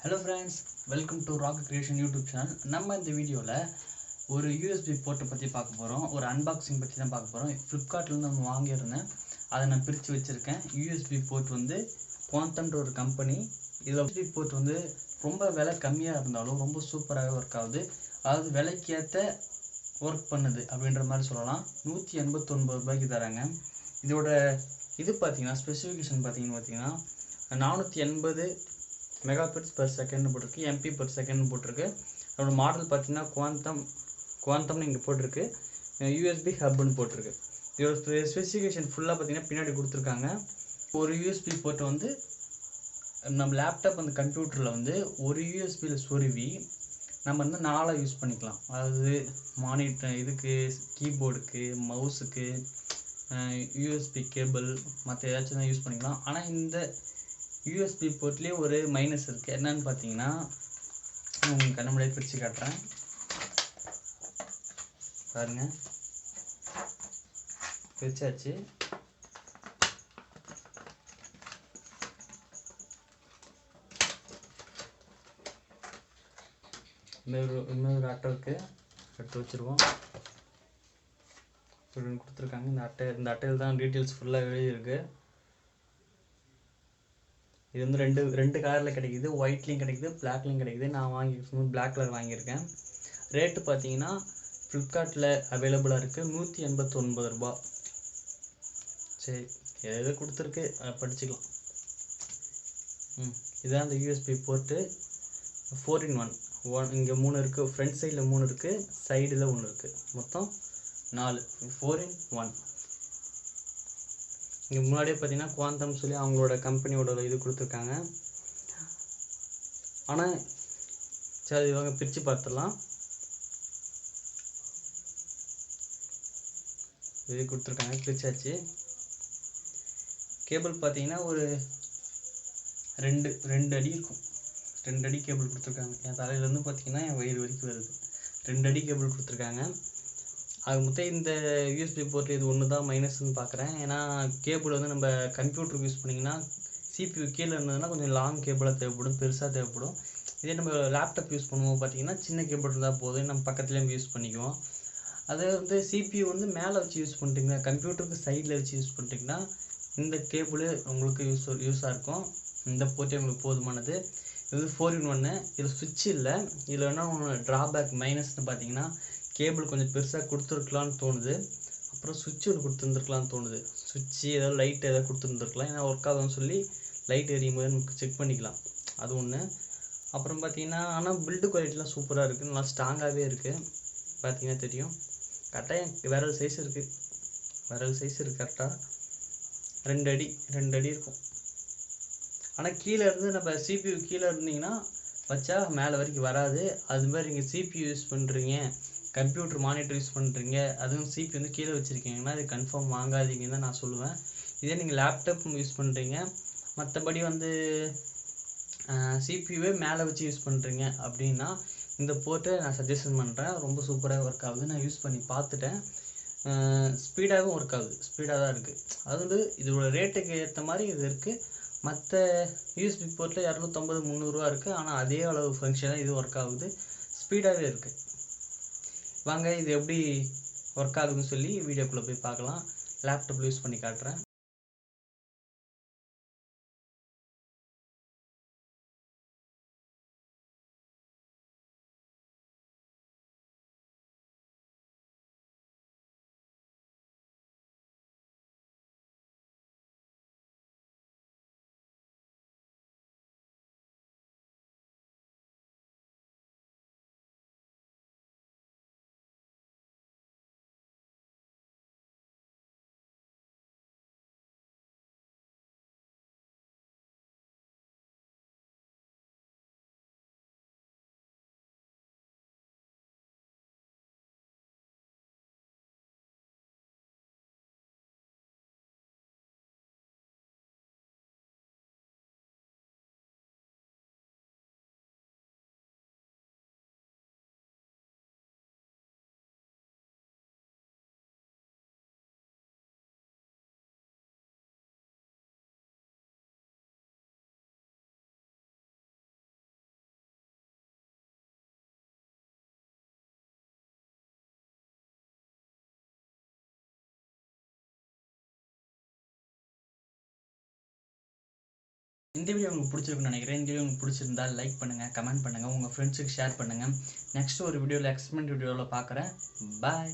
Hello friends, welcome to raghavcreation YouTube channel. நம்ம இந்த வீடியோல ஒரு USB போர்ட் பத்தி பார்க்க போறோம். ஒரு அன்பாக்சிங் பத்தி தான் பார்க்க போறோம். Flipkartல இருந்து நான் வாங்கி இருந்தேன். அதை நான் பிரிச்சு வச்சிருக்கேன். USB போர்ட் வந்து குவாண்டம்ன்ற ஒரு கம்பெனி. இதுல USB போர்ட் வந்து ரொம்ப விலை கம்மியா இருந்தாலும் ரொம்ப சூப்பராக வர்க் ஆகுது. அதாவது விலைக்கு ஏத்த வர்க் பண்ணுது அப்படின்ற மாதிரி சொல்லலாம். 189 ரூபாய்க்கு தராங்க. இதோட இது பாத்தீங்கன்னா ஸ்பெசிஃபிகேஷன் பாத்தீங்கன்னா 480 மெகாபிட்ஸ் per second போட்டிருக்கு, MP per second போட்டிருக்கு. அதோட மாடல் பார்த்தீங்கன்னா குவாண்டம்னு இங்கே போட்டிருக்கு, USB ஹப்னு போட்டிருக்கு. இதோட ஸ்பெசிஃபிகேஷன் ஃபுல்லாக பார்த்தீங்கன்னா பின்னாடி கொடுத்துருக்காங்க. ஒரு USB போர்ட்டை வந்து நம்ம லேப்டாப் அந்த கம்ப்யூட்டரில் வந்து ஒரு யூஎஸ்பியில் சொருவி நம்ம வந்து 4 யூஸ் பண்ணிக்கலாம். அதாவது மானிட்டர் இதுக்கு, கீபோர்டுக்கு, மவுஸுக்கு, யூஎஸ்பி கேபிள் மற்ற ஏதாச்சும் தான் யூஸ் பண்ணிக்கலாம். ஆனால் இந்த USB போர்ட்லேயே ஒரு மைனஸ் இருக்குது. என்னன்னு பார்த்தீங்கன்னா உங்களுக்கு கண்ண முன்னாடியே பிரித்து காட்டுறேன் பாருங்க. பிரிச்சாச்சு. இன்னொரு அட்டை இருக்கு, எடுத்து வச்சிருவோம். கொடுத்துருக்காங்க இந்த அட்டையில் தான் டீட்டெயில்ஸ் ஃபுல்லாக எழுதியிருக்கு. இது வந்து ரெண்டு கலரில் கிடைக்குது, ஒயிட்லேயும் கிடைக்குது, பிளாக்லேயும் கிடைக்குது. நான் வாங்கியிருக்கேன் பிளாக் கலர் வாங்கியிருக்கேன். ரேட்டு பார்த்தீங்கன்னா ஃப்ளிப்கார்ட்டில் அவைலபிளாக இருக்குது, 189 ரூபா. சரி, எது கொடுத்துருக்கு படிச்சுக்கலாம். இதுதான் அந்த யூஎஸ்பி போர்ட்டு. 4in1 இங்கே 3 இருக்குது, ஃப்ரண்ட் சைடில் 3 இருக்குது, சைடில் 1 இருக்குது, மொத்தம் 4. 4in1. இங்கே முன்னாடியே பார்த்தீங்கன்னா குவாண்டம் சொல்லி அவங்களோட கம்பெனியோட இது கொடுத்துருக்காங்க. ஆனால் சரி இவங்க பிரித்து பார்த்துடலாம். இது கொடுத்துருக்காங்க, பிரிச்சாச்சு. கேபிள் பார்த்தீங்கன்னா ஒரு ரெண்டு அடி இருக்கும். 2 அடி கேபிள் கொடுத்துருக்காங்க. என் தலையிலேருந்து பார்த்தீங்கன்னா என் வயிறு வரைக்கும் வருது. 2 அடி கேபிள் கொடுத்துருக்காங்க. அது மொத்தம் இந்த யூஎஸ்பி போர்ட் இது ஒன்று தான் மைனஸ்ன்னு பார்க்குறேன். ஏன்னா கேபிள் வந்து நம்ம கம்ப்யூட்டருக்கு யூஸ் பண்ணிங்கன்னா CPU கீழே இருந்ததுன்னா கொஞ்சம் லாங் கேபிளாக தேவைப்படும், பெருசாக தேவைப்படும். இதே நம்ம லேப்டாப் யூஸ் பண்ணுவோம் பார்த்தீங்கன்னா சின்ன கேபிள் இருந்தால் போதும், நம்ம பக்கத்துலேயும் யூஸ் பண்ணிக்குவோம். அதை வந்து CPU வந்து மேலே வச்சு யூஸ் பண்ணிட்டீங்கன்னா, கம்ப்யூட்டருக்கு சைடில் வச்சு யூஸ் பண்ணிட்டீங்கன்னா இந்த கேபிள் உங்களுக்கு யூஸாக இருக்கும். இந்த போர்ட்டே உங்களுக்கு போதுமானது. இது 4in1. இதில் சுவிட்ச் இல்லை. இதில் என்ன ட்ராபேக் மைனஸ்ன்னு பார்த்தீங்கன்னா கேபிள் கொஞ்சம் பெருசாக கொடுத்துருக்கலான்னு தோணுது. அப்புறம் சுவிட்ச் ஒன்று கொடுத்துருந்துருக்கலான்னு தோணுது. சுவிட்சு ஏதாவது லைட் ஏதாவது கொடுத்துருந்துருக்கலாம். ஏன்னா ஒர்க் ஆகுதுன்னு சொல்லி லைட் எரியும் போது நமக்கு செக் பண்ணிக்கலாம். அது ஒன்று. அப்புறம் பார்த்தீங்கன்னா ஆனால் பில்டு குவாலிட்டிலாம் சூப்பராக இருக்குது, நல்லா ஸ்ட்ராங்காகவே இருக்குது. பார்த்தீங்கன்னா தெரியும். கரெக்டாக விரல் சைஸ் இருக்குது கரெக்டாக 2 அடி இருக்கும். ஆனால் கீழே இருந்து நம்ம CPU கீழே இருந்தீங்கன்னா வச்சா மேலே வரைக்கும் வராது. அது மாதிரி நீங்கள் CPU யூஸ் பண்ணுறீங்க, கம்ப்யூட்டர் மானிட்டர் யூஸ் பண்ணுறீங்க, அதுவும் CPU வந்து கீழே வச்சுருக்கீங்கன்னா இது கன்ஃபார்ம் வாங்காதீங்கன்னு தான் நான் சொல்லுவேன். இதே நீங்கள் லேப்டாப் யூஸ் பண்ணுறீங்க, மற்றபடி வந்து CPUவே மேலே வச்சு யூஸ் பண்ணுறீங்க அப்படின்னா இந்த போர்ட்டை நான் சஜஷன் பண்ணுறேன். ரொம்ப சூப்பராக ஒர்க் ஆகுது. நான் யூஸ் பண்ணி பார்த்துட்டேன். ஸ்பீடாகவும் ஒர்க் ஆகுது, ஸ்பீடாக தான் இருக்குது. அது வந்து இதோட ரேட்டுக்கு ஏற்ற மாதிரி இது இருக்குது. மற்ற யூஎஸ்பி போர்ட்டில் 250 300 ரூபா இருக்குது. ஆனால் அதே அளவு ஃபங்க்ஷனாக இது ஒர்க் ஆகுது, ஸ்பீடாகவே இருக்குது. வாங்க இது எப்படி ஒர்க் ஆகுதுன்னு சொல்லி வீடியோக்குள்ளே போய் பார்க்கலாம். லேப்டாப்பில் யூஸ் பண்ணி காட்டுறேன். இந்த வீடியோ உங்களுக்கு பிடிச்சிருக்குன்னு நினைக்கிறேன். இந்த வீடியோ உங்களுக்கு பிடிச்சிருந்தா லைக் பண்ணுங்கள், கமெண்ட் பண்ணுங்கள், உங்கள் ஃப்ரெண்ட்ஸுக்கு ஷேர் பண்ணுங்கள். நெக்ஸ்ட் ஒரு வீடியோவில் எக்ஸ்பெரிமெண்ட் வீடியோவில் பார்க்குறேன். பாய்.